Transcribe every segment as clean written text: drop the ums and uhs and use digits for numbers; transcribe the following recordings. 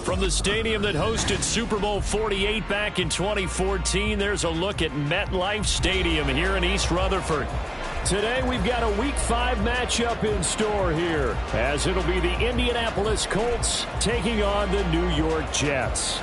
From the stadium that hosted Super Bowl 48 back in 2014, there's a look at MetLife Stadium here in East Rutherford. Today we've got a Week 5 matchup in store here, as it'll be the Indianapolis Colts taking on the New York Jets.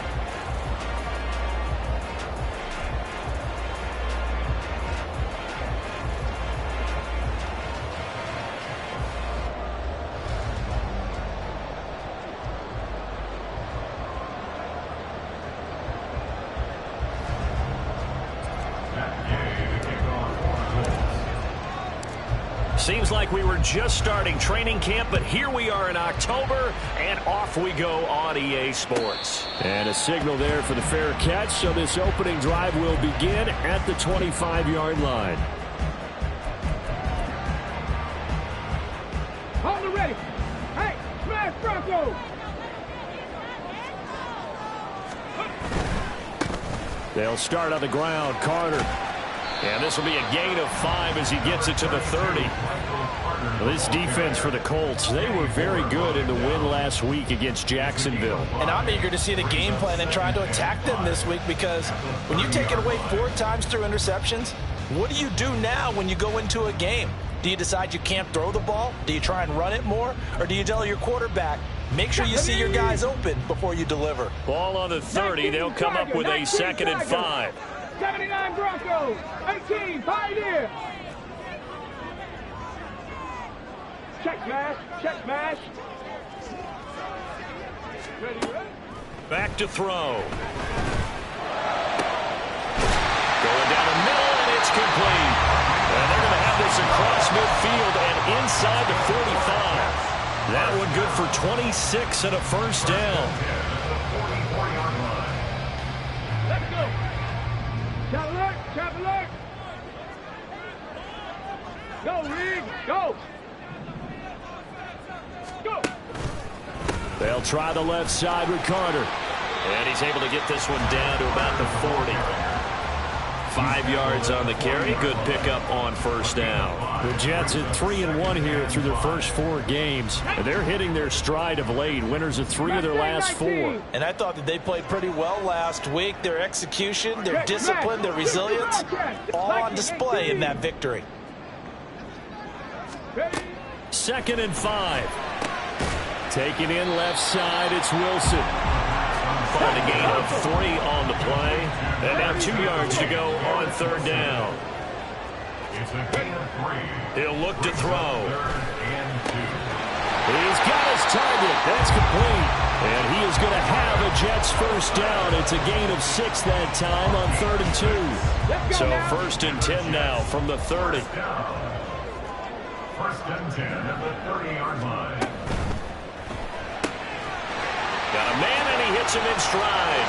Seems like we were just starting training camp, but here we are in October, and off we go on EA Sports. And a signal there for the fair catch, so this opening drive will begin at the 25-yard line. Hold it ready. Hey, smash Bronco. They'll start on the ground. Carter. And this will be a gain of 5 as he gets it to the 30. Well, this defense for the Colts, they were very good in the win last week against Jacksonville. And I'm eager to see the game plan and try to attack them this week, because when you take it away 4 times through interceptions, what do you do now when you go into a game? Do you decide you can't throw the ball? Do you try and run it more? Or do you tell your quarterback, make sure you see your guys open before you deliver? Ball on the 30. They'll come up with a 2nd and 5. 79 Broncos, 18 Pioneer. Check mash, check mash. Ready, ready? Back to throw. Going down the middle, and it's complete. And they're going to have this across midfield and inside the 45. That one good for 26 and a first down. Let's go. Chop alert, chop alert. Go, Reed, go. Go. They'll try the left side with Carter. And he's able to get this one down to about the 40. 5 yards on the carry. Good pickup on first down. The Jets at 3-1 here through their first 4 games. And they're hitting their stride of late. Winners of 3 of their last 4. And I thought that they played pretty well last week. Their execution, their discipline, their resilience, all on display in that victory. 2nd and 5. Taking in left side, it's Wilson. Find a gain of 3 on the play. And now 2 yards to go on 3rd down. He'll look to throw. He's got his target. That's complete. And he is going to have a Jets first down. It's a gain of 6 that time on 3rd and 2. So 1st and 10 now from the 30. 1st and 10 at the 30-yard line. Got a man, and he hits him in stride.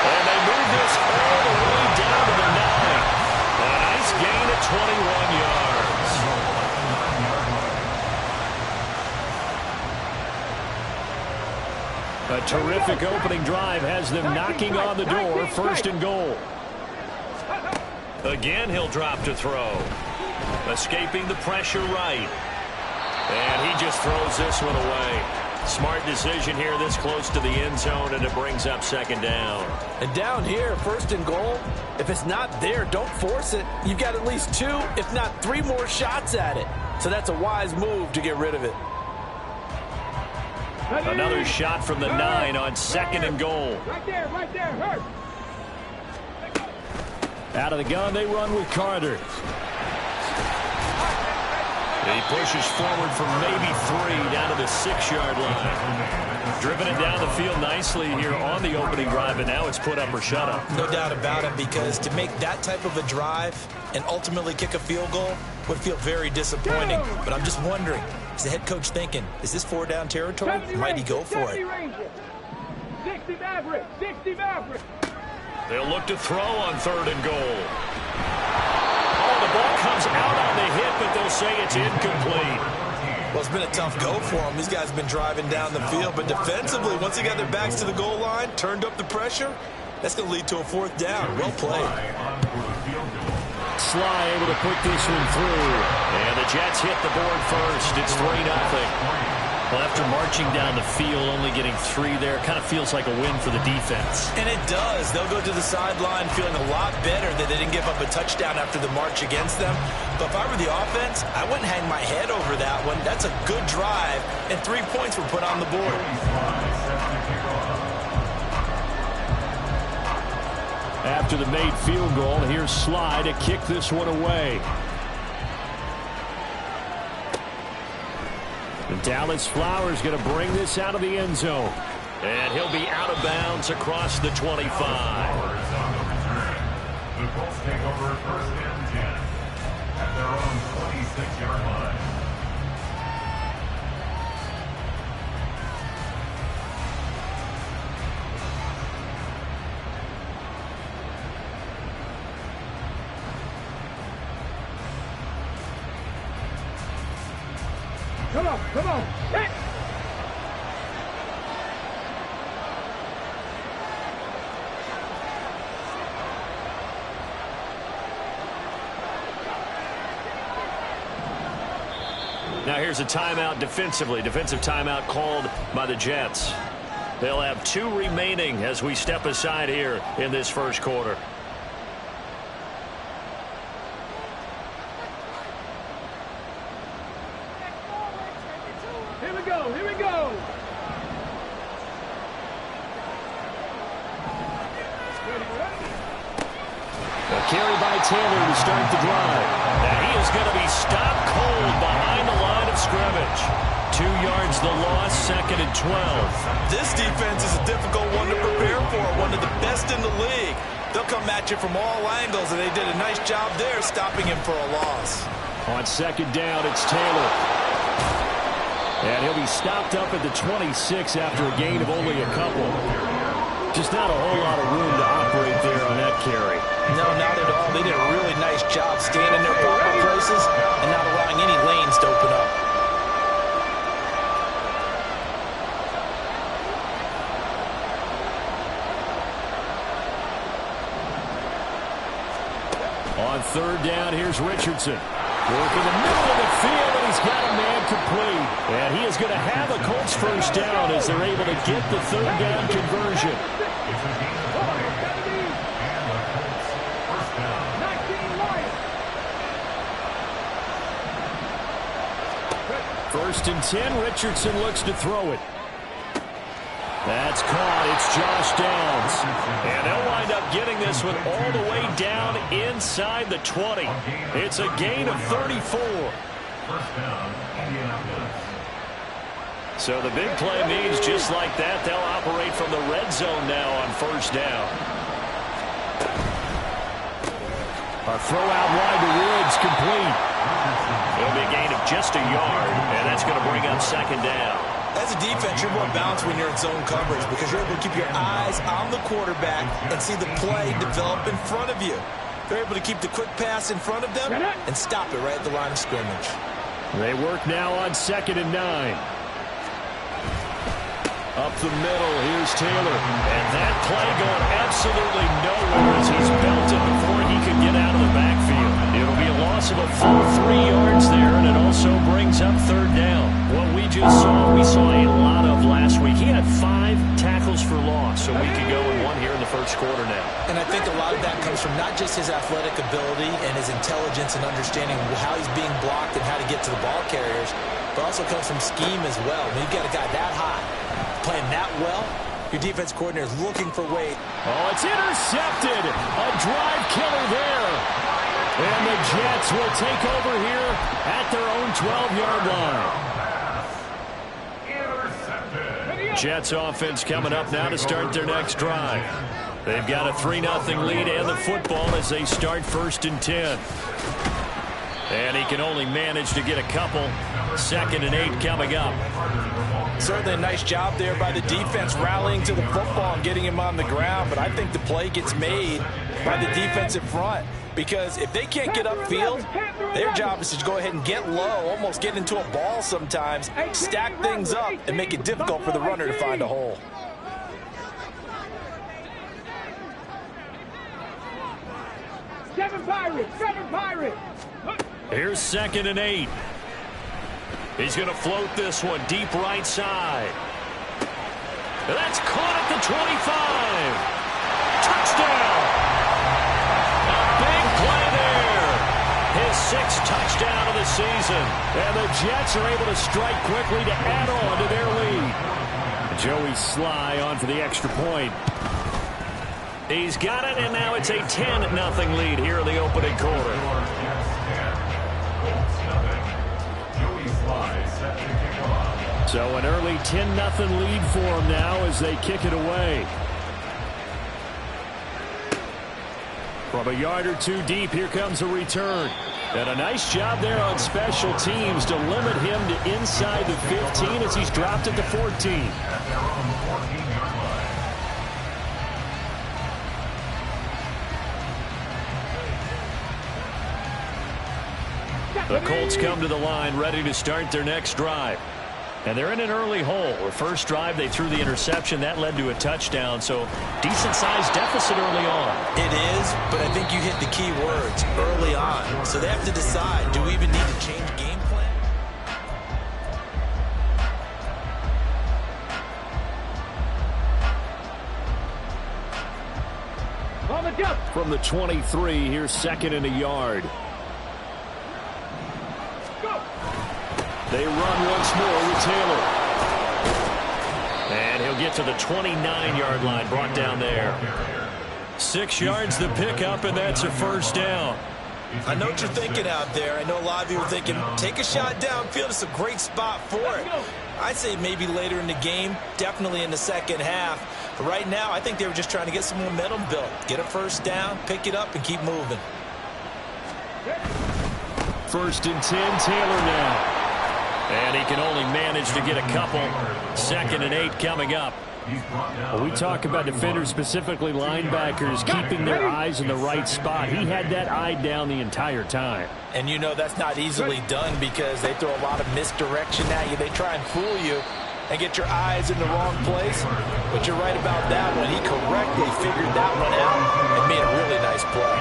And they move this all the way down to the 9. A nice gain at 21 yards. A terrific opening drive has them knocking on the door. 1st and goal. Again, he'll drop to throw. Escaping the pressure right. And he just throws this one away. Smart decision here this close to the end zone, and it brings up 2nd down. And down here, 1st and goal, if it's not there, don't force it. You've got at least 2, if not 3 more shots at it. So that's a wise move to get rid of it. Another shot from the 9 on 2nd and goal. Right there, hurt. Out of the gun, they run with Carter. He pushes forward for maybe 3 down to the 6-yard line. Driven it down the field nicely here on the opening drive, and now it's put up or shut up. No doubt about it, because to make that type of a drive and ultimately kick a field goal would feel very disappointing. But I'm just wondering, is the head coach thinking, is this 4-down territory? Might he go for it? 60 Maverick. They'll look to throw on 3rd and goal. The ball comes out on the hit, but they'll say it's incomplete. Well, it's been a tough go for them. These guys have been driving down the field, but defensively, once they got their backs to the goal line, turned up the pressure, that's going to lead to a 4th down. Well played. Sly able to put this one through. And the Jets hit the board first. It's 3-0. Well, after marching down the field, only getting 3 there, kind of feels like a win for the defense. And it does. They'll go to the sideline feeling a lot better that they didn't give up a touchdown after the march against them. But if I were the offense, I wouldn't hang my head over that one. That's a good drive, and 3 points were put on the board. After the made field goal, here's Sly to kick this one away. And Dallas Flowers going to bring this out of the end zone. And he'll be out of bounds across the 25. The Colts take over first and 10 at their own 26-yard line. Come on, come on. Hit. Now here's a timeout defensively. Defensive timeout called by the Jets. They'll have 2 remaining as we step aside here in this first quarter. Here we go, here we go. A carry by Taylor to start the drive. And he is going to be stopped cold behind the line of scrimmage. 2 yards the loss, 2nd and 12. This defense is a difficult one to prepare for, one of the best in the league. They'll come at you from all angles, and they did a nice job there stopping him for a loss. On 2nd down, it's Taylor. And he'll be stopped up at the 26 after a gain of only a couple. Just not a whole lot of room to operate there on that carry. No, not at all. They did a really nice job staying in their proper places and not allowing any lanes to open up. On 3rd down, here's Richardson. Working the middle of the field, and he's got a man complete. And he is going to have a Colts first down as they're able to get the 3rd down conversion. It's a gain of 5, and the Colts first down. 1st and 10, Richardson looks to throw it. That's caught. It's Josh Downs. And they'll wind up getting this one all the way down inside the 20. It's a gain of 34. First down, Indianapolis. So the big play means just like that, they'll operate from the red zone now on 1st down. A throw out wide to Woods, complete. It'll be a gain of just a yard, and that's going to bring up 2nd down. As a defense, you're more balanced when you're in zone coverage because you're able to keep your eyes on the quarterback and see the play develop in front of you. They're able to keep the quick pass in front of them and stop it right at the line of scrimmage. They work now on 2nd and 9. Up the middle, here's Taylor. And that play going absolutely nowhere as he's belted before he could get out of the backfield. It'll be a loss of a full 3 yards there, and it also brings up 3rd down. What we just saw, we saw a lot of last week. He had 5 tackles for loss a week ago and 1 here in the first quarter now. And I think a lot of that comes from not just his athletic ability and his intelligence and understanding how he's being blocked and how to get to the ball carriers, but also comes from scheme as well. When you've got a guy that high, playing that well, your defense coordinator is looking for weight. Oh, it's intercepted. A drive killer there. And the Jets will take over here at their own 12-yard line. Intercepted. Jets offense coming up now to start their next drive. They've got a 3-0 lead and the football as they start 1st and 10. And he can only manage to get a couple. 2nd and 8 coming up. Certainly a nice job there by the defense rallying to the football and getting him on the ground, but I think the play gets made by the defensive front because if they can't get upfield, their job is to go ahead and get low, almost get into a ball sometimes, stack things up, and make it difficult for the runner to find a hole. Seven Pirates! Here's 2nd and 8. He's going to float this one deep right side. And that's caught at the 25. Touchdown. A big play there. His 6th touchdown of the season. And the Jets are able to strike quickly to add on to their lead. Joey Sly on for the extra point. He's got it, and now it's a 10-0 lead here in the opening quarter. So an early 10-0 lead for them now as they kick it away. From a yard or two deep, here comes a return. And a nice job there on special teams to limit him to inside the 15 as he's dropped at the 14. The Colts come to the line ready to start their next drive. And they're in an early hole. The first drive, they threw the interception. That led to a touchdown. So decent-sized deficit early on. It is, but I think you hit the key words, early on. So they have to decide, do we even need to change game plan? From the 23, here's 2nd and a yard. They run once more with Taylor. And he'll get to the 29-yard line, brought down there. 6 yards the pickup, and that's a first down. I know what you're thinking out there. I know a lot of you are thinking, take a shot downfield. It's a great spot for it. I'd say maybe later in the game, definitely in the second half. But right now, I think they were just trying to get some momentum built. Get a first down, pick it up, and keep moving. 1st and 10, Taylor now. And he can only manage to get a couple. 2nd and 8 coming up. Well, we talk about defenders, specifically linebackers, keeping their eyes in the right spot. He had that eye down the entire time. And you know that's not easily done because they throw a lot of misdirection at you. They try and fool you and get your eyes in the wrong place. But you're right about that one. He correctly figured that one out and made a really nice play.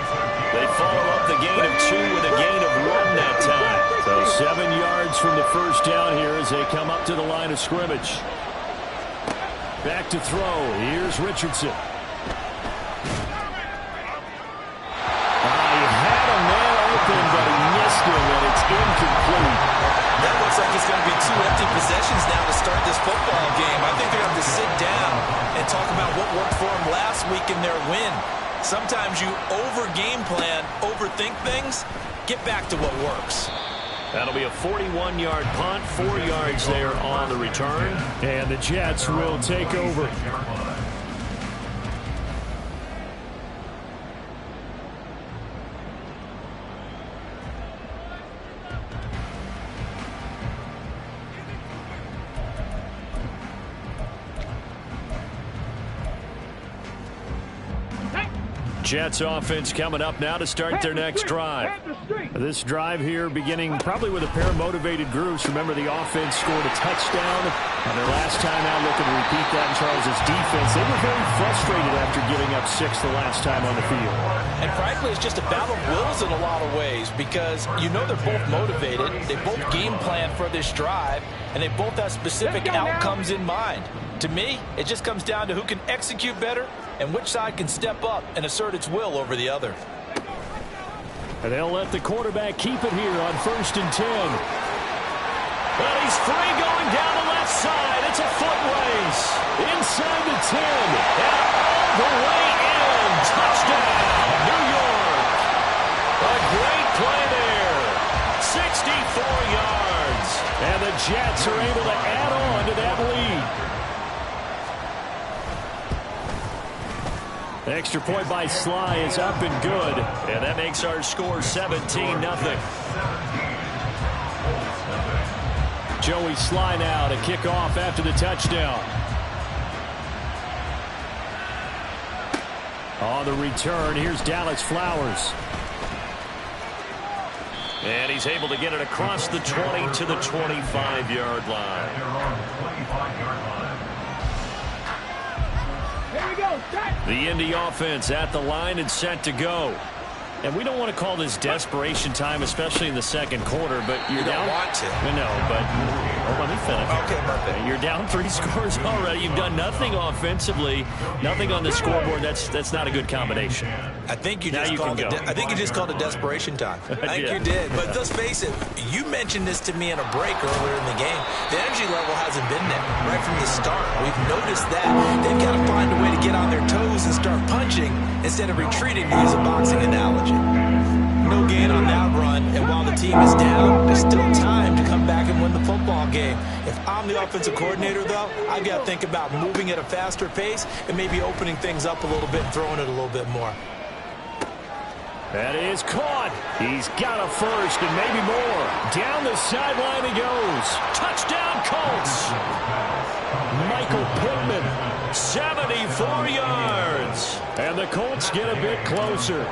They follow up the gain of 2 with a gain of 1 that time. So 7 yards from the first down here as they come up to the line of scrimmage. Back to throw. Here's Richardson. He had a man open, but he missed him, and it's incomplete. That looks like it's going to be 2 empty possessions now to start this football game. I think they're going to have to sit down and talk about what worked for them last week in their win. Sometimes you over-game plan, overthink things. Get back to what works. That'll be a 41-yard punt, 4 yards there on the return. And the Jets will take over. Jets offense coming up now to start their next drive. This drive here beginning probably with a pair of motivated groups. Remember, the offense scored a touchdown on their last time out. Looking to repeat that in Charles' defense. They were very frustrated after giving up 6 the last time on the field. And frankly, it's just a battle of wills in a lot of ways because you know they're both motivated. They both game plan for this drive, and they both have specific outcomes in mind. To me, it just comes down to who can execute better and which side can step up and assert its will over the other. And they'll let the quarterback keep it here on 1st and 10. Well, he's free going down the left side. It's a foot race. Inside the 10. And all the way in. Touchdown, New York. A great play there. 64 yards. And the Jets are able to add on to that lead. Extra point by Sly is up and good. And that makes our score 17-0. Joey Sly now to kick off after the touchdown. On the return, here's Dallas Flowers. And he's able to get it across the 20 to the 25-yard line. The Indy offense at the line and set to go. And we don't want to call this desperation time, especially in the second quarter, but you're down. Don't want to. No, but let me finish. Okay, perfect. You're down 3 scores already. You've done nothing offensively, nothing on the scoreboard. That's not a good combination. I think you just called it. I think you just called it desperation time. I think you did. But let's face it. You mentioned this to me in a break earlier in the game. The energy level hasn't been there right from the start. We've noticed that they've got to find a way to get on their toes and start punching instead of retreating, to use a boxing analogy. No gain on that run, and while the team is down, there's still time to come back and win the football game. If I'm the offensive coordinator, though, I've got to think about moving at a faster pace and maybe opening things up a little bit and throwing it a little bit more. That is caught. He's got a first and maybe more. Down the sideline he goes. Touchdown, Colts. Michael Pittman, 74 yards. And the Colts get a bit closer.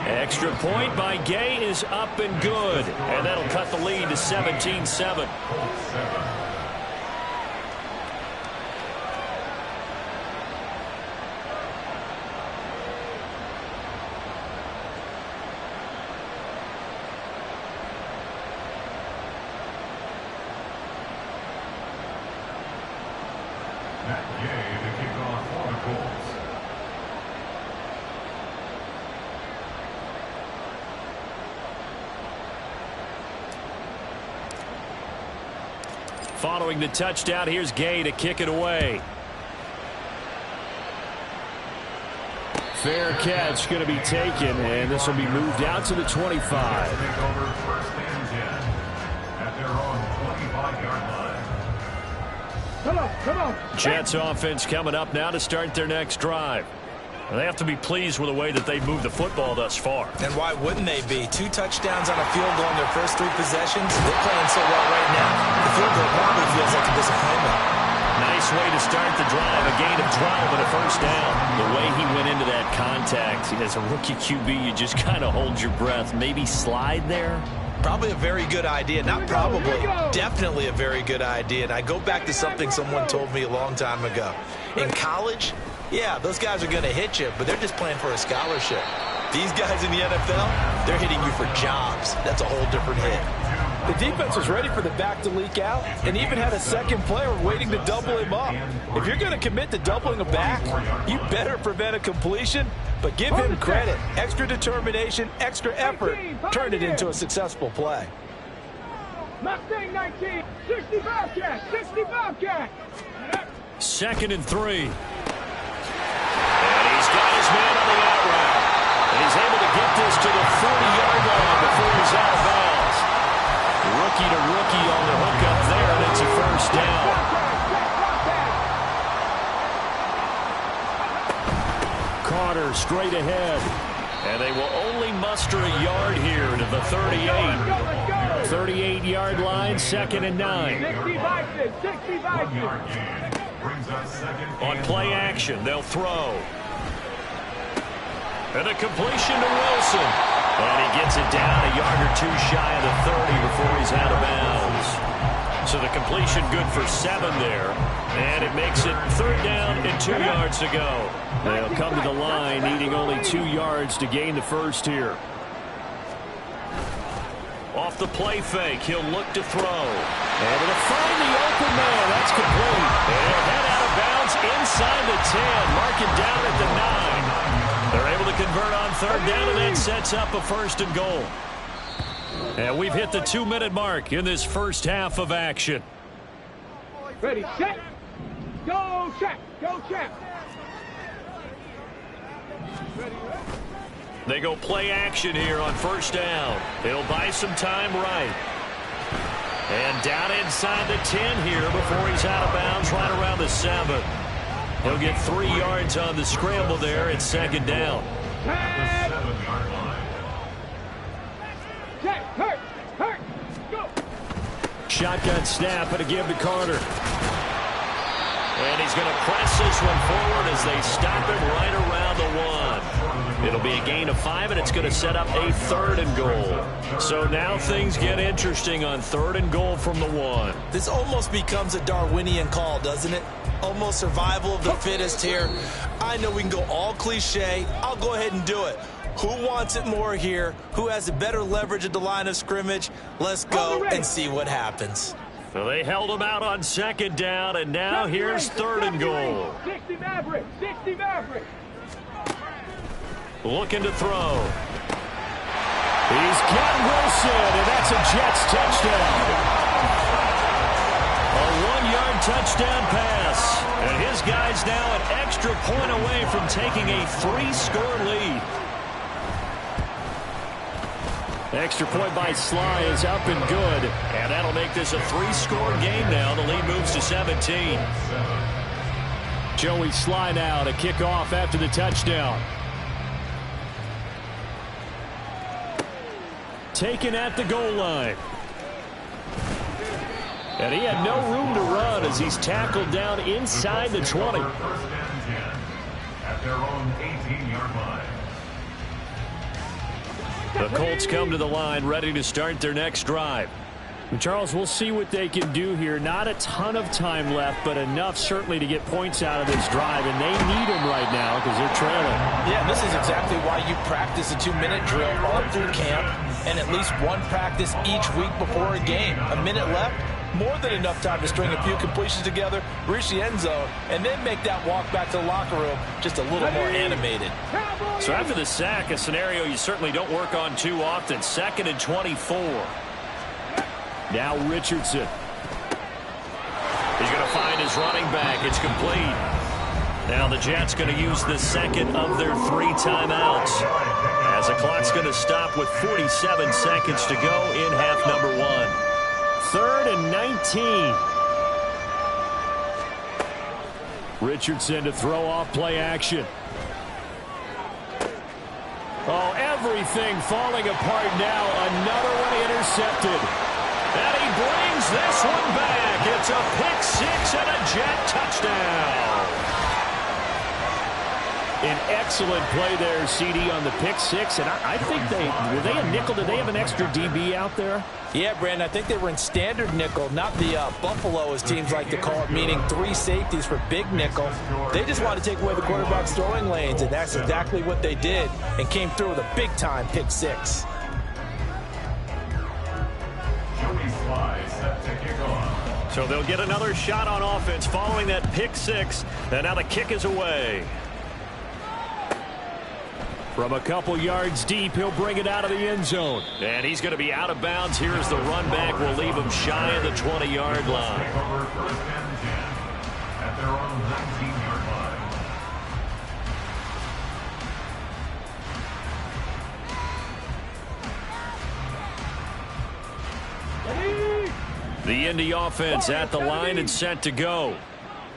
Extra point by Gay is up and good. And that'll cut the lead to 17-7. Following the touchdown, here's Gay to kick it away. Fair catch going to be taken, and this will be moved out to the 25. Come on. Jets offense coming up now to start their next drive. They have to be pleased with the way that they've moved the football thus far. And why wouldn't they be? 2 touchdowns on a field goal in their first 3 possessions. They're playing so well right now. The field goal probably feels like a disappointment. Nice way to start the drive. A gain of 12 and a first down. The way he went into that contact, as a rookie QB, you just kind of hold your breath. Maybe slide there. Probably a very good idea. Not probably. Definitely a very good idea. And I go back to something someone told me a long time ago. In college, yeah, those guys are going to hit you, but they're just playing for a scholarship. These guys in the NFL, they're hitting you for jobs. That's a whole different hit. The defense was ready for the back to leak out and even had a second player waiting to double him up. If you're going to commit to doubling a back, you better prevent a completion, but give him credit. Extra determination, extra effort turned it into a successful play. Mustang 19, 65 catch, 65 catch. 2nd and 3. And he's got his man on the out route. And he's able to get this to the 40-yard line before he's out of bounds. Rookie to rookie on the hook up there, and it's a first down. Carter straight ahead. And they will only muster a yard here to the 38. 38-yard line, 2nd and 9. 65. On play action, they'll throw. And a completion to Wilson. And he gets it down a yard or 2 shy of the 30 before he's out of bounds. So the completion good for 7 there. And it makes it 3rd down and 2 yards to go. They'll come to the line needing only 2 yards to gain the first here. Off the play fake, he'll look to throw. Able to find the open man. That's complete. And he'll head out of bounds inside the 10. Mark it down at the 9. They're able to convert on 3rd down, and that sets up a 1st and goal. And we've hit the 2-minute mark in this first half of action. Ready, set, go, check, go, check. They go play action here on 1st down. It'll buy some time right. And down inside the 10 here before he's out of bounds right around the 7. He'll get 3 yards on the scramble there at 2nd down. Check, hurt, go. Shotgun snap and a give to Carter. And he's going to press this one forward as they stop him right around the 1. It'll be a gain of 5, and it's going to set up a 3rd and goal. So now things get interesting on 3rd and goal from the 1. This almost becomes a Darwinian call, doesn't it? Almost survival of the fittest here. I know we can go all cliche. I'll go ahead and do it. Who wants it more here? Who has a better leverage at the line of scrimmage? Let's go and see what happens. So they held him out on 2nd down, and now here's 3rd and goal. 60 Maverick, 60 Maverick. Looking to throw. He's got Wilson, and that's a Jets touchdown. A 1-yard touchdown pass. And his guy's now an extra point away from taking a 3-score lead. Extra point by Sly is up and good. And that'll make this a 3-score game now. The lead moves to 17. Joey Sly now to kick off after the touchdown. Taken at the goal line. And he had no room to run as he's tackled down inside the 20. At their own 18-yard line. The Colts come to the line ready to start their next drive. And Charles, we'll see what they can do here. Not a ton of time left, but enough certainly to get points out of this drive. And they need them right now because they're trailing. Yeah, this is exactly why you practice a 2-minute drill all through camp and at least one practice each week before a game. A minute left, more than enough time to string a few completions together, reach the end zone, and then make that walk back to the locker room just a little more animated. So after the sack, a scenario you certainly don't work on too often. 2nd and 24. Now Richardson. He's going to find his running back. It's complete. Now the Jets going to use the 2nd of their 3 timeouts. As the clock's going to stop with 47 seconds to go in half number 1. 3rd and 19. Richardson to throw off play action. Oh, everything falling apart now. Another one intercepted. And he brings this one back. It's a pick 6 and a Jet touchdown. An excellent play there, CD, on the pick 6. And I think were they a nickel? Did they have an extra DB out there? Yeah, Brandon, I think they were in standard nickel, not the Buffalo, as teams like to call it, meaning 3 safeties for big nickel. They just wanted to take away the quarterback's throwing lanes, and that's exactly what they did, and came through with a big-time pick 6. So they'll get another shot on offense following that pick 6, and now the kick is away. From a couple yards deep, he'll bring it out of the end zone. And he's going to be out of bounds. Here's the run back. We'll leave him shy of the 20-yard line. At their own 19-yard line. The Indy offense at the line and set to go.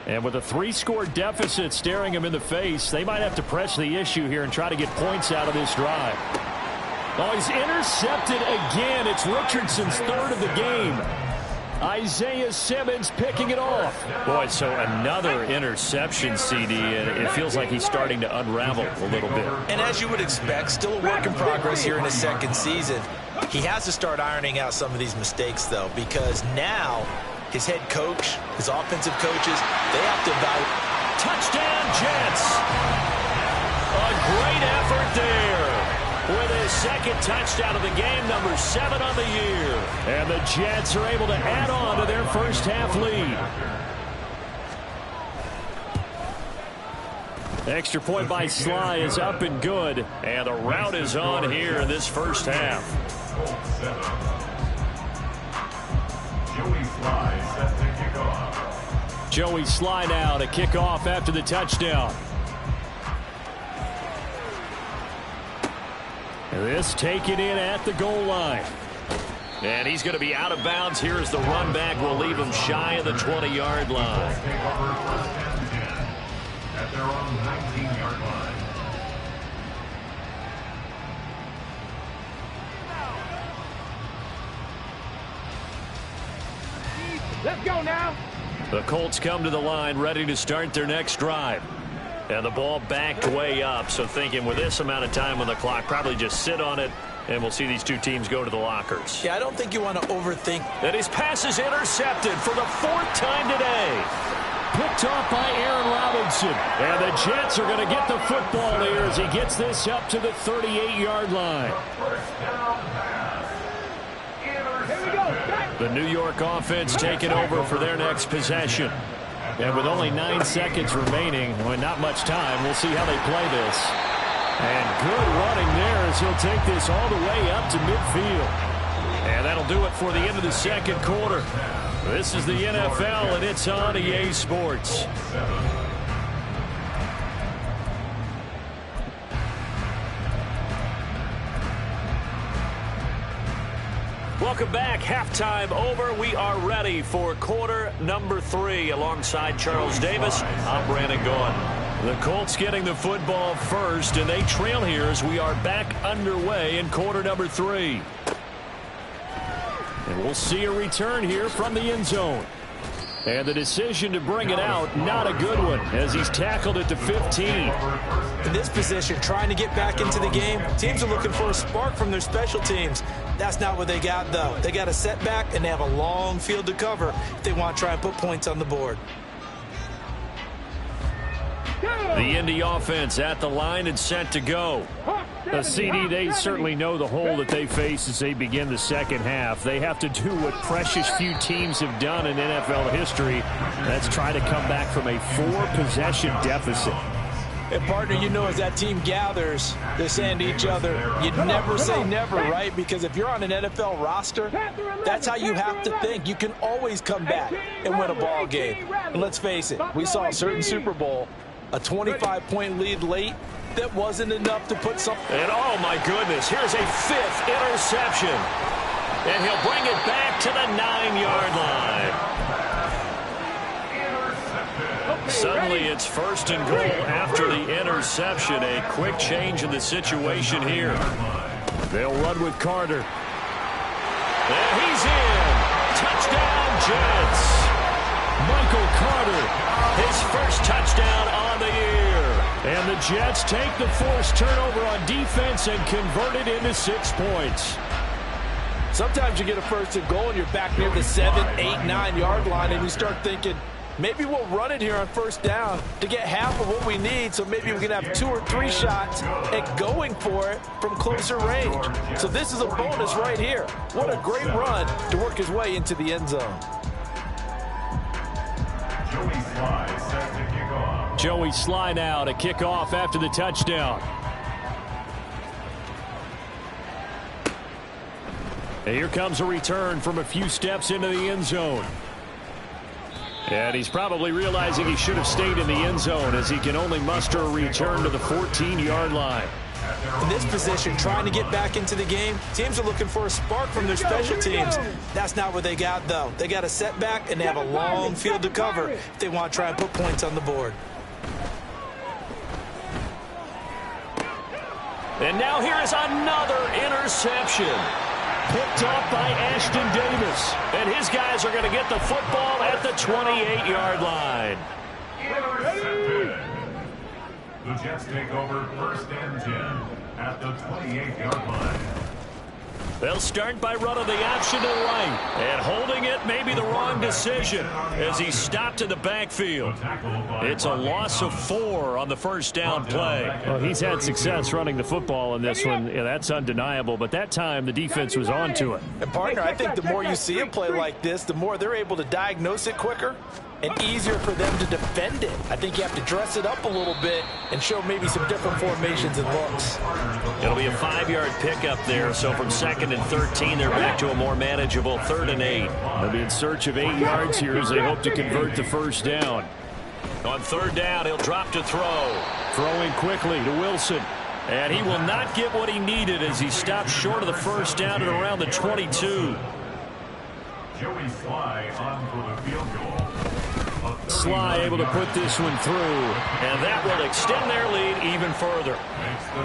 And with a 3-score deficit staring him in the face, they might have to press the issue here and try to get points out of this drive. Oh, he's intercepted again. It's Richardson's 3rd of the game. Isaiah Simmons picking it off. Boy, so another interception, CD, and it feels like he's starting to unravel a little bit. And as you would expect, still a work in progress here in his 2nd season. He has to start ironing out some of these mistakes, though, because now his head coach, his offensive coaches, they have to evaluate. Touchdown, Jets! A great effort there. With his 2nd touchdown of the game, number 7 on the year. And the Jets are able to add on to their first half lead. Extra point by Sly is up and good. And the route is on here in this first half. Joey Sly set to kick off. Joey Sly now to kick off after the touchdown. This taken in at the goal line. And he's going to be out of bounds. Here's the run back. We'll leave him shy of the 20-yard line. At their own 19-yard line. Let's go now. The Colts come to the line ready to start their next drive. And the ball backed way up, so thinking with this amount of time on the clock, probably just sit on it, and we'll see these two teams go to the lockers. Yeah, I don't think you want to overthink. And his pass is intercepted for the 4th time today. Picked off by Aaron Robinson. And the Jets are going to get the football here as he gets this up to the 38-yard line. The New York offense taking over for their next possession. And with only 9 seconds remaining, well, not much time, we'll see how they play this. And good running there as he'll take this all the way up to midfield. And that'll do it for the end of the second quarter. This is the NFL, and it's on EA Sports. Welcome back. Halftime over. We are ready for quarter number 3. Alongside Charles Davis, I'm Brandon Gaughan. The Colts getting the football first, and they trail here as we are back underway in quarter number 3. And we'll see a return here from the end zone. And the decision to bring it out, not a good one, as he's tackled at the 15. In this position, trying to get back into the game, teams are looking for a spark from their special teams. That's not what they got, though. They got a setback, and they have a long field to cover if they want to try and put points on the board. The Indy offense at the line and set to go. The CD, they certainly know the hole that they face as they begin the second half. They have to do what precious few teams have done in NFL history. That's try to come back from a 4-possession deficit. And, partner, you know, as that team gathers, they're saying to each other, you never say never, right? Because if you're on an NFL roster, that's how you have to think. You can always come back and win a ball game. And let's face it, we saw a certain Super Bowl, a 25-point lead late, that wasn't enough to put something. And, oh, my goodness, here's a 5th interception. And he'll bring it back to the 9-yard line. Suddenly it's 1st and goal after the interception. A quick change in the situation here. They'll run with Carter. And he's in. Touchdown, Jets. Michael Carter. His first touchdown on the year. And the Jets take the forced turnover on defense and convert it into 6 points. Sometimes you get a 1st and goal and you're back near the 7, 8, 9-yard line and you start thinking, maybe we'll run it here on 1st down to get half of what we need, so maybe we can have 2 or 3 shots at going for it from closer range. So this is a bonus right here. What a great run to work his way into the end zone. Joey Sly now to kick off after the touchdown. And here comes a return from a few steps into the end zone. And he's probably realizing he should have stayed in the end zone as he can only muster a return to the 14-yard line. In this position, trying to get back into the game, teams are looking for a spark from their special teams. That's not what they got, though. They got a setback, and they have a long field to cover if they want to try and put points on the board. And now here is another interception. Picked off by Ashton Davis. And his guys are going to get the football at the 28-yard line. The Jets take over 1st and 10 at the 28-yard line. They'll start by running the option to the right. And holding it may be the wrong decision as he stopped in the backfield. It's a loss of 4 on the 1st down play. Well, he's had success running the football in this one. Yeah, that's undeniable. But that time, the defense was on to it. And, partner, I think the more you see a play like this, the more they're able to diagnose it quicker and easier for them to defend it. I think you have to dress it up a little bit and show maybe some different formations and looks. It'll be a 5-yard pickup there, so from 2nd and 13, they're back to a more manageable 3rd and 8. They'll be in search of 8 yards here as they hope to convert the 1st down. On 3rd down, he'll drop to throw. Throwing quickly to Wilson. And he will not get what he needed as he stopped short of the 1st down at around the 22. Joey Sly on for the field goal. Sly able to put this one through. And that will extend their lead even further.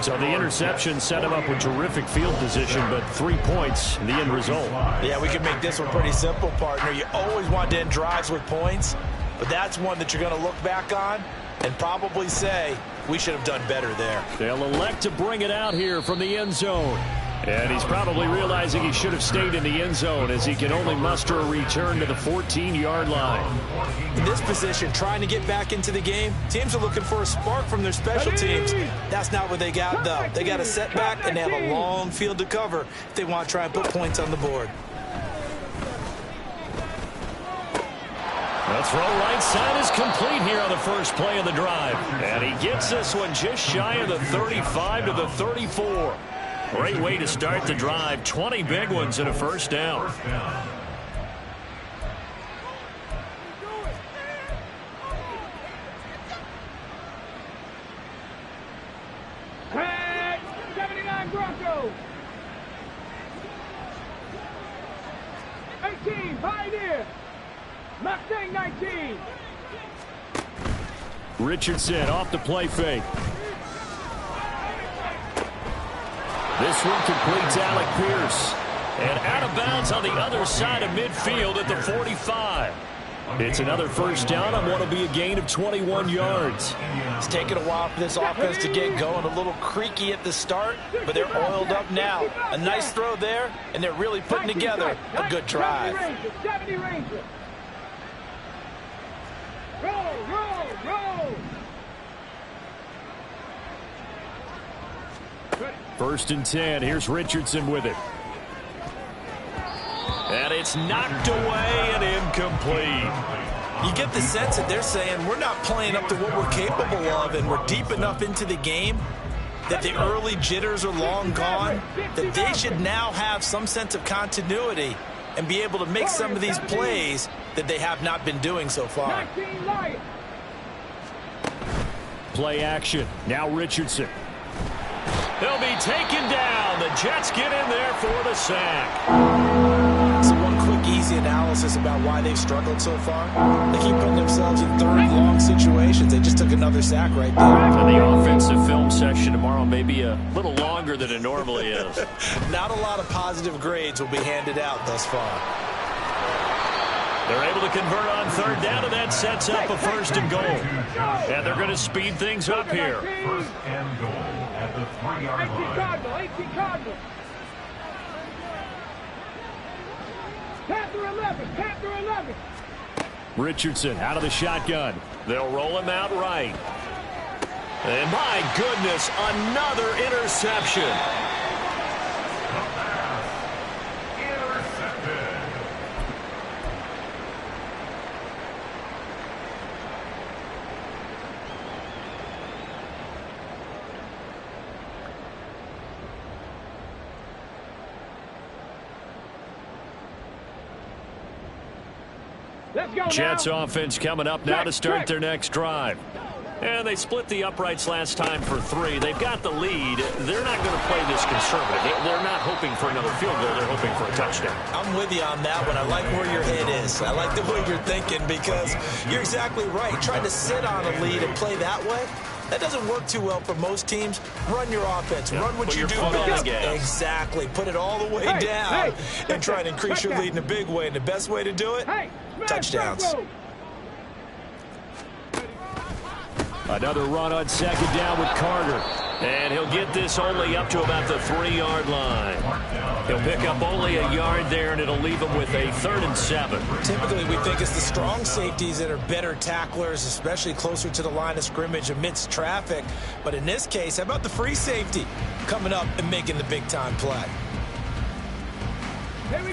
So the interception set him up with terrific field position, but 3 points, the end result. Yeah, we can make this one pretty simple, partner. You always want to end drives with points. but that's one that you're going to look back on and probably say, we should have done better there. They'll elect to bring it out here from the end zone. And he's probably realizing he should have stayed in the end zone as he can only muster a return to the 14-yard line. In this position, trying to get back into the game, teams are looking for a spark from their special teams. That's not what they got, though. They got a setback, and they have a long field to cover if they want to try and put points on the board. The throw right side is complete here on the first play of the drive. And he gets this one just shy of the 35 to the 34. Great way to start the drive. 20 big ones and a first down. Hey, 79 Broncos. 18, Pioneer. Mustang 19. Richardson off the play fake. This one completes Alec Pierce. And out of bounds on the other side of midfield at the 45. It's another first down on what will be a gain of 21 yards. It's taken a while for this offense to get going. A little creaky at the start, but they're oiled up now. A nice throw there, and they're really putting together a good drive. 70 Ranger. Roll, roll, roll. First and 10. Here's Richardson with it. And it's knocked away and incomplete. You get the sense that they're saying we're not playing up to what we're capable of, and we're deep enough into the game that the early jitters are long gone, that they should now have some sense of continuity and be able to make some of these plays that they have not been doing so far. Play action. Now Richardson. He'll be taken down. The Jets get in there for the sack. So one quick, easy analysis about why they've struggled so far. They keep putting themselves in third and long situations. They just took another sack right there. And the offensive film session tomorrow may be a little longer than it normally is. Not a lot of positive grades will be handed out thus far. They're able to convert on third down, and that sets up a first and goal. And they're going to speed things up here. First and goal at the 3-yard line. 18 Cardinal. Panther 11, Panther 11. Richardson out of the shotgun. They'll roll him out right. And my goodness, another interception. Let's go Jets now. offense coming up now to start their next drive. And they split the uprights last time for 3. They've got the lead. They're not going to play this conservative. They're not hoping for another field goal. They're hoping for a touchdown. I'm with you on that one. I like where your head is. I like the way you're thinking because you're exactly right. Trying to sit on a lead and play that way, that doesn't work too well for most teams. Run your offense. Yeah, run what you do best. Exactly. Put it all the way down and try and increase your lead in a big way. And the best way to do it, touchdowns. Another run on second down with Carter. And he'll get this only up to about the 3-yard line. He'll pick up only a yard there, and it'll leave him with a 3rd and 7. Typically, we think it's the strong safeties that are better tacklers, especially closer to the line of scrimmage amidst traffic. But in this case, how about the free safety coming up and making the big-time play?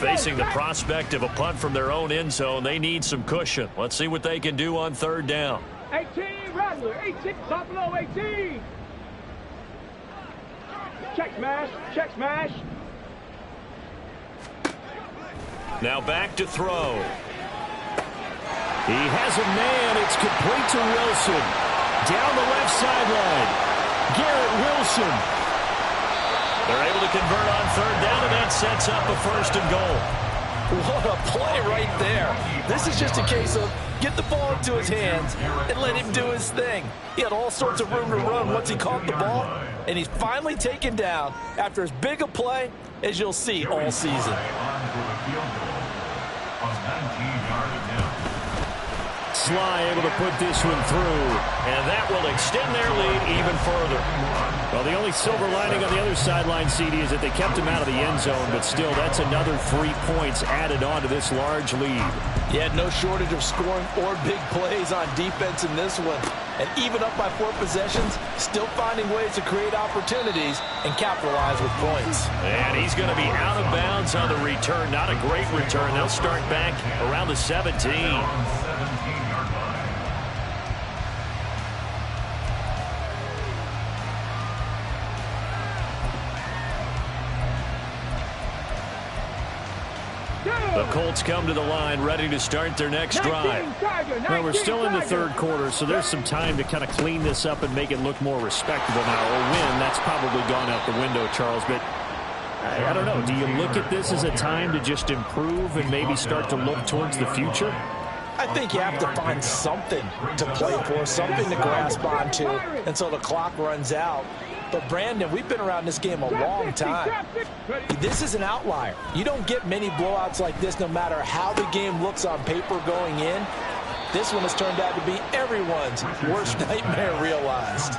Facing the prospect of a punt from their own end zone, they need some cushion. Let's see what they can do on third down. 18, Rattler, 18, Buffalo, 18. Check smash, check smash. Now back to throw. He has a man. It's complete to Wilson. Down the left sideline. Garrett Wilson. They're able to convert on third down, and that sets up a 1st and goal. What a play right there. This is just a case of get the ball into his hands and let him do his thing. He had all sorts of room to run once he caught the ball, and he's finally taken down after as big a play as you'll see all season. Sly able to put this one through. And that will extend their lead even further. Well, the only silver lining on the other sideline, CD, is that they kept him out of the end zone, but still, that's another 3 points added on to this large lead. Yeah, no shortage of scoring or big plays on defense in this one. And even up by 4 possessions, still finding ways to create opportunities and capitalize with points. And he's going to be out of bounds on the return. Not a great return. They'll start back around the 17. The Colts come to the line, ready to start their next drive. Well, we're still in the third quarter, so there's some time to kind of clean this up and make it look more respectable now. A win, that's probably gone out the window, Charles, but I don't know. Do you look at this as a time to just improve and maybe start to look towards the future? I think you have to find something to play for, something to grasp onto until the clock runs out. But, Brandon, we've been around this game a long time. This is an outlier. You don't get many blowouts like this no matter how the game looks on paper going in. This one has turned out to be everyone's worst nightmare realized.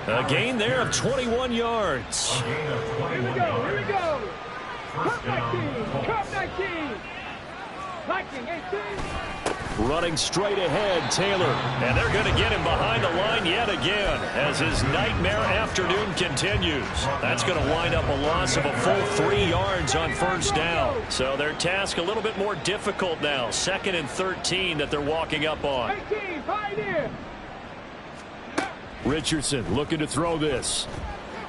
A gain there of 21 yards. Here we go. Cup 19. Lightning 18. Running straight ahead, Taylor. And they're going to get him behind the line yet again as his nightmare afternoon continues. That's going to wind up a loss of a full 3 yards on first down. So their task a little bit more difficult now. 2nd and 13 that they're walking up on. 18, pioneer. Richardson looking to throw this.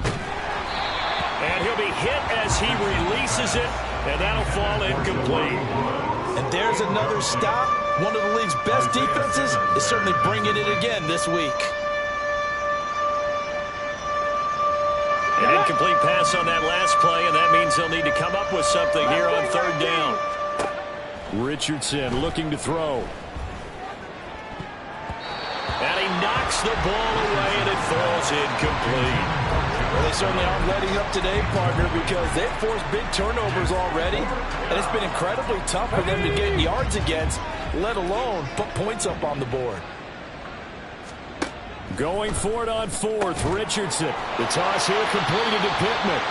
And he'll be hit as he releases it, and that'll fall incomplete. And there's another stop. One of the league's best defenses is certainly bringing it again this week. An incomplete pass on that last play, and that means they'll need to come up with something here on 3rd down. Richardson looking to throw. And he knocks the ball away, and it falls incomplete. Well, they certainly aren't letting up today, partner, because they've forced big turnovers already, and it's been incredibly tough for them to get yards against, let alone put points up on the board. Going for it on 4th, Richardson. The toss here completed to Pittman.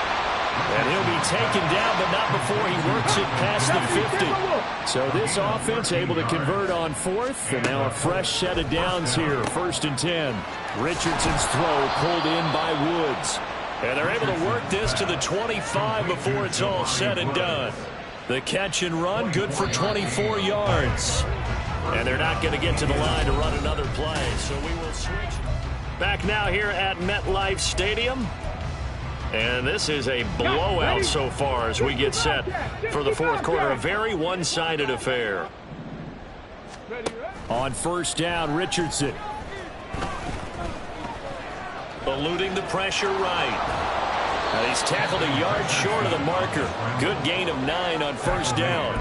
And he'll be taken down, but not before he works it past the 50. So this offense able to convert on 4th, and now a fresh set of downs here, 1st and 10. Richardson's throw pulled in by Woods. And they're able to work this to the 25 before it's all said and done. The catch and run, good for 24 yards. And they're not going to get to the line to run another play, so we will switch. Back now here at MetLife Stadium. And this is a blowout so far as we get set for the 4th quarter. A very one-sided affair. On 1st down, Richardson. Eluding the pressure right. And he's tackled a yard short of the marker. Good gain of 9 on 1st down.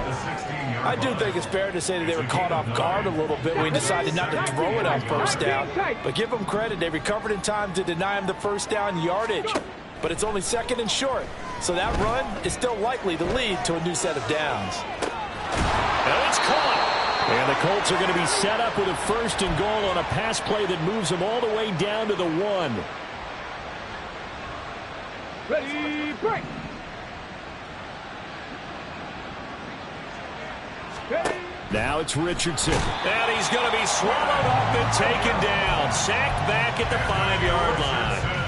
I do think it's fair to say that they were caught off guard a little bit when he decided not to throw it on 1st down. But give them credit. They recovered in time to deny him the 1st down yardage. But it's only 2nd and short. So that run is still likely to lead to a new set of downs. And it's caught. And the Colts are going to be set up with a 1st and goal on a pass play that moves them all the way down to the 1. Ready, break. Now it's Richardson. And he's going to be swallowed up and taken down. Sacked back at the 5-yard line.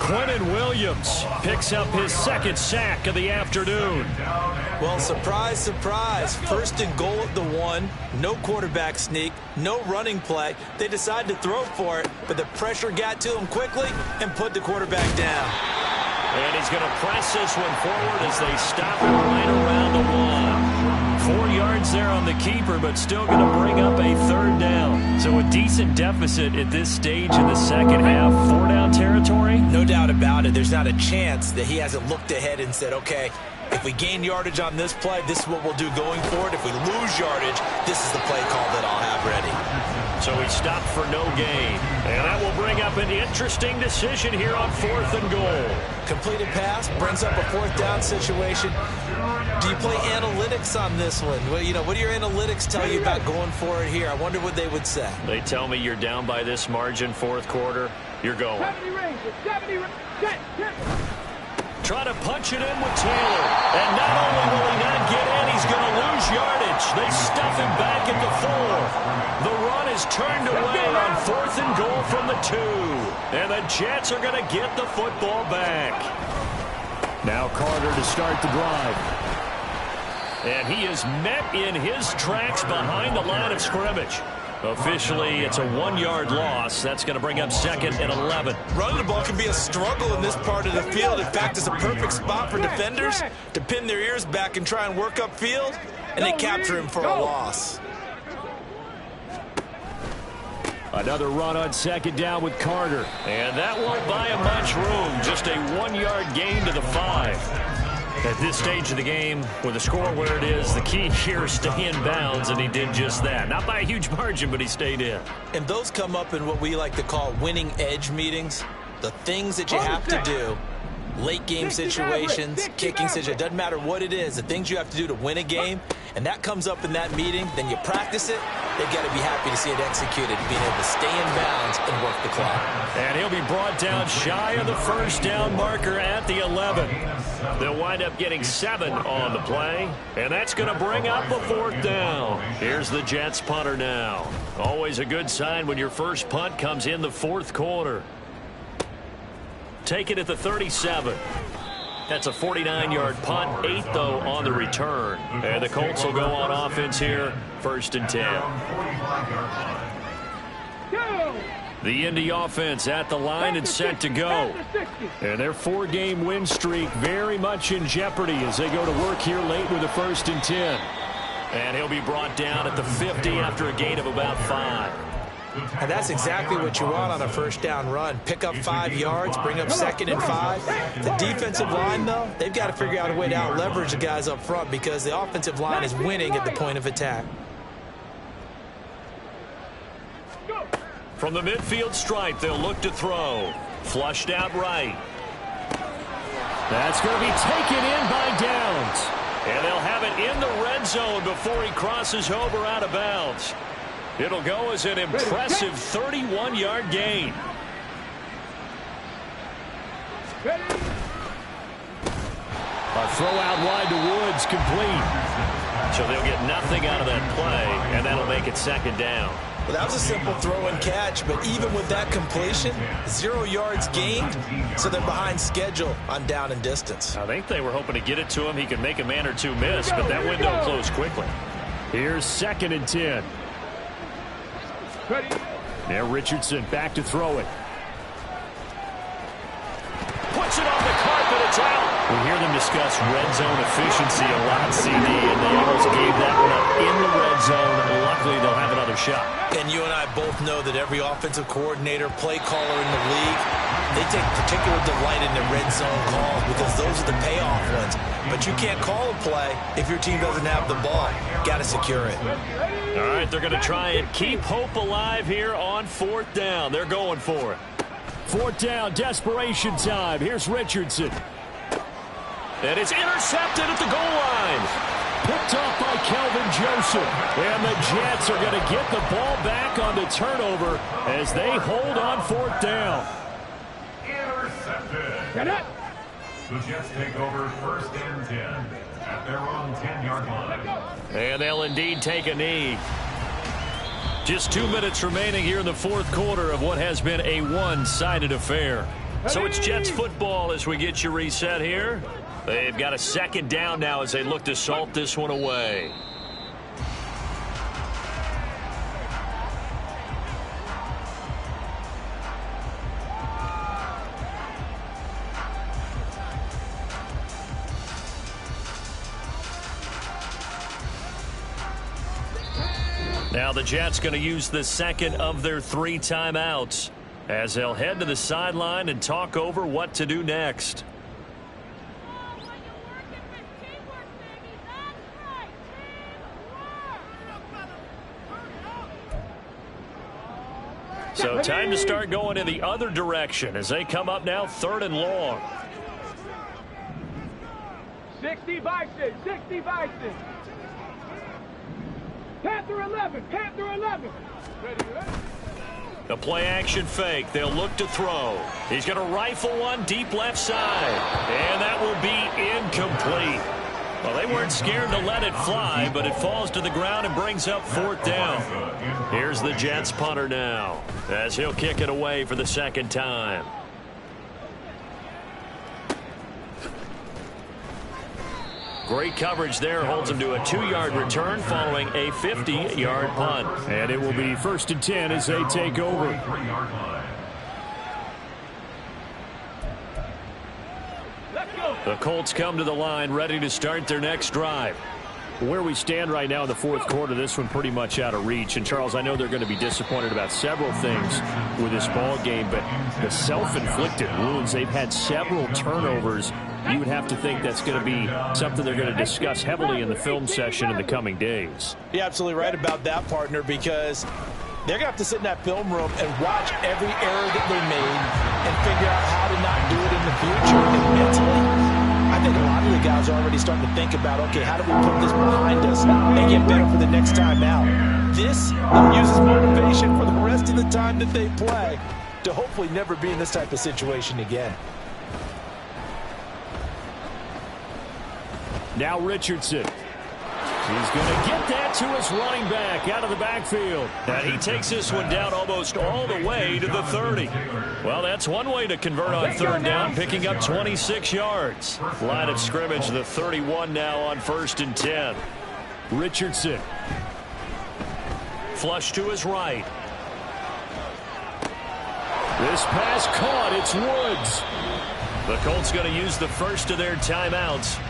Quinnen Williams picks up his 2nd sack of the afternoon. Well, surprise, surprise. 1st and goal at the 1. No quarterback sneak. No running play. They decide to throw for it, but the pressure got to him quickly and put the quarterback down. And he's going to press this one forward as they stop it right around the 1. 4 yards there on the keeper, but still going to bring up a 3rd down. So a decent deficit at this stage in the 2nd half. 4-down territory? No doubt about it. There's not a chance that he hasn't looked ahead and said, okay, if we gain yardage on this play, this is what we'll do going forward. If we lose yardage, this is the play call that I'll have ready. So he stopped for no gain. And that will bring up up an interesting decision here on 4th and goal. Completed pass brings up a 4th down situation. Do you play analytics on this one? Well, what do your analytics tell you about going for it here? I wonder what they would say. They tell me you're down by this margin 4th quarter. You're going. 70 ranges, 70 ranges. Try to punch it in with Taylor. And not only will he not get in, he's going to lose yardage. They stuff him back at the 4. The run is turned away on 4th and goal from the 2. And the Jets are going to get the football back. Now Carter to start the drive. And he is met in his tracks behind the line of scrimmage. Officially, it's a 1-yard loss. That's going to bring up 2nd and 11. Running the ball can be a struggle in this part of the field. In fact, it's a perfect spot for defenders to pin their ears back and try and work upfield, and they capture him for a loss. Another run on 2nd down with Carter. And that won't buy him much room. Just a 1-yard gain to the 5. At this stage of the game, with the score where it is, the key here is stay in bounds, and he did just that. Not by a huge margin, but he stayed in. And those come up in what we like to call winning edge meetings. The things that you have to do, late game situations, kicking situations, doesn't matter what it is, the things you have to do to win a game, and that comes up in that meeting, then you practice it, they've got to be happy to see it executed, being able to stay in bounds and work the clock. And he'll be brought down shy of the 1st down marker at the 11. They'll wind up getting 7 on the play, and that's going to bring up a 4th down. Here's the Jets punter now. Always a good sign when your first punt comes in the 4th quarter. Take it at the 37. That's a 49-yard punt, 8, though, on the return. And the Colts will go on offense here, 1st and 10. The Indy offense at the line and set to go. And their 4-game win streak very much in jeopardy as they go to work here late with a 1st and 10. And he'll be brought down at the 50 after a gain of about 5. And that's exactly what you want on a 1st down run. Pick up 5 yards, bring up 2nd and 5. The defensive line, though, they've got to figure out a way to out-leverage the guys up front because the offensive line is winning at the point of attack. From the midfield stripe, they'll look to throw. Flushed out right. That's going to be taken in by Downs. And they'll have it in the red zone before he crosses over out of bounds. It'll go as an impressive 31-yard gain. A throw out wide to Woods, complete. So they'll get nothing out of that play, and that'll make it 2nd down. Well, that was a simple throw and catch, but even with that completion, 0 yards gained, so they're behind schedule on down and distance. I think they were hoping to get it to him. He could make a man or two miss, but that window closed quickly. Here's 2nd and 10. Now Richardson back to throw it. Puts it on the carpet. It's out. We hear them discuss red zone efficiency a lot, CD, and they almost gave that one up in the red zone. Luckily, they'll have another shot. And you and I both know that every offensive coordinator, play caller in the league, they take particular delight in the red zone calls because those are the payoff ones. But you can't call a play if your team doesn't have the ball. Got to secure it. All right, they're going to try and keep hope alive here on 4th down. They're going for it. 4th down, desperation time. Here's Richardson. And it's intercepted at the goal line. Picked off by Kelvin Joseph. And the Jets are going to get the ball back on the turnover as they hold on 4th down. Intercepted. The Jets take over 1st and 10 at their own 10-yard line. And they'll indeed take a knee. Just 2 minutes remaining here in the 4th quarter of what has been a one-sided affair. So it's Jets football as we get you reset here. They've got a 2nd down now as they look to salt this one away. Now the Jets going to use the 2nd of their 3 timeouts as they'll head to the sideline and talk over what to do next. So Time to start going in the other direction as they come up now 3rd and long. 60 Bison, 60 Bison. Panther 11, Panther 11. Ready, ready. The play action fake. They'll look to throw. He's going to rifle one deep left side. And that will be incomplete. Well, they weren't scared to let it fly, but it falls to the ground and brings up 4th down. Here's the Jets punter now as he'll kick it away for the 2nd time. Great coverage there. Holds him to a 2-yard return following a 50-yard punt. And it will be 1st and 10 as they take over. The Colts come to the line ready to start their next drive. Where we stand right now in the 4th quarter, this one pretty much out of reach. And, Charles, I know they're going to be disappointed about several things with this ball game, but the self-inflicted wounds, they've had several turnovers. You would have to think that's going to be something they're going to discuss heavily in the film session in the coming days. You're absolutely right about that, partner, because they're going to have to sit in that film room and watch every error that they made and figure out how to not do it in the future. And mentally, I think a lot of the guys are already starting to think about, okay, how do we put this behind us and get better for the next time out? This will use as motivation for the rest of the time that they play to hopefully never be in this type of situation again. Now Richardson. He's going to get that to his running back out of the backfield. And he takes this one down almost all the way to the 30. Well, that's one way to convert on 3rd down, picking up 26 yards. Line of scrimmage, the 31 now on 1st and 10. Richardson. Flush to his right. This pass caught. It's Woods. The Colts going to use the first of their timeouts,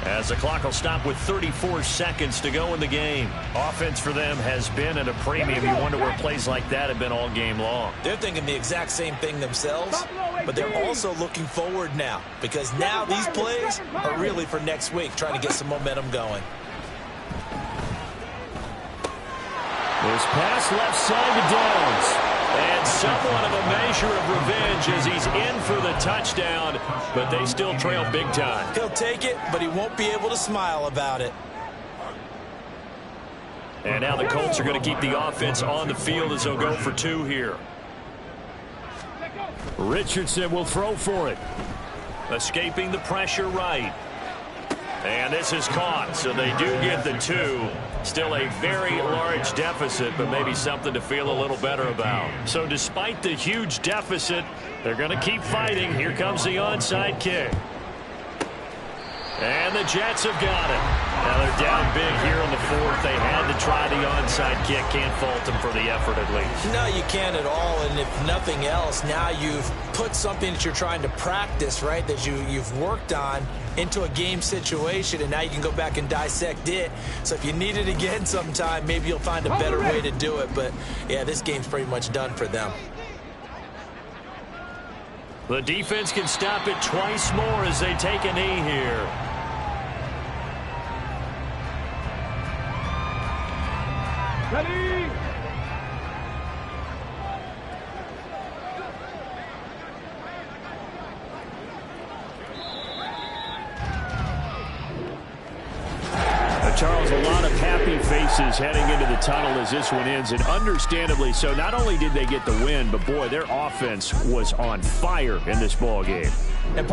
as the clock will stop with 34 seconds to go in the game. Offense for them has been at a premium. You wonder where plays like that have been all game long. They're thinking the exact same thing themselves, but they're also looking forward now, because now these plays are really for next week, trying to get some momentum going. This pass left side to Downs. And somewhat of a measure of revenge as he's in for the touchdown, but they still trail big time. He'll take it, but he won't be able to smile about it. And now the Colts are going to keep the offense on the field as they'll go for 2 here. Richardson will throw for it. Escaping the pressure right. And this is caught, so they do get the 2. Still a very large deficit, but maybe something to feel a little better about. So despite the huge deficit, they're going to keep fighting. Here comes the onside kick. And the Jets have got it. Now they're down big here in the 4th. They had to try the onside kick. Can't fault them for the effort at least. No, you can't at all. And if nothing else, now you've put something that you're trying to practice, right, that you've worked on into a game situation, and now you can go back and dissect it. So if you need it again sometime, maybe you'll find a better way to do it. But, yeah, this game's pretty much done for them. The defense can stop it twice more as they take a knee here. Ready? Charles, a lot of happy faces heading into the tunnel as this one ends, and understandably so. Not only did they get the win, but boy, their offense was on fire in this ball game. And